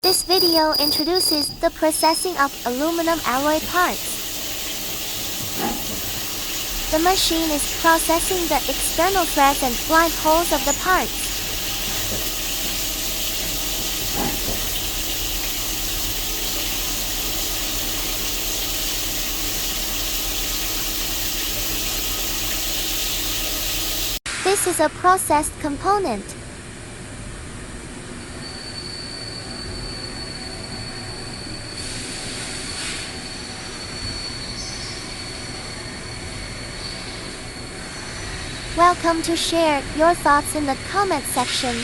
This video introduces the processing of aluminum alloy parts. The machine is processing the external threads and blind holes of the parts. This is a processed component. Welcome to share your thoughts in the comment section.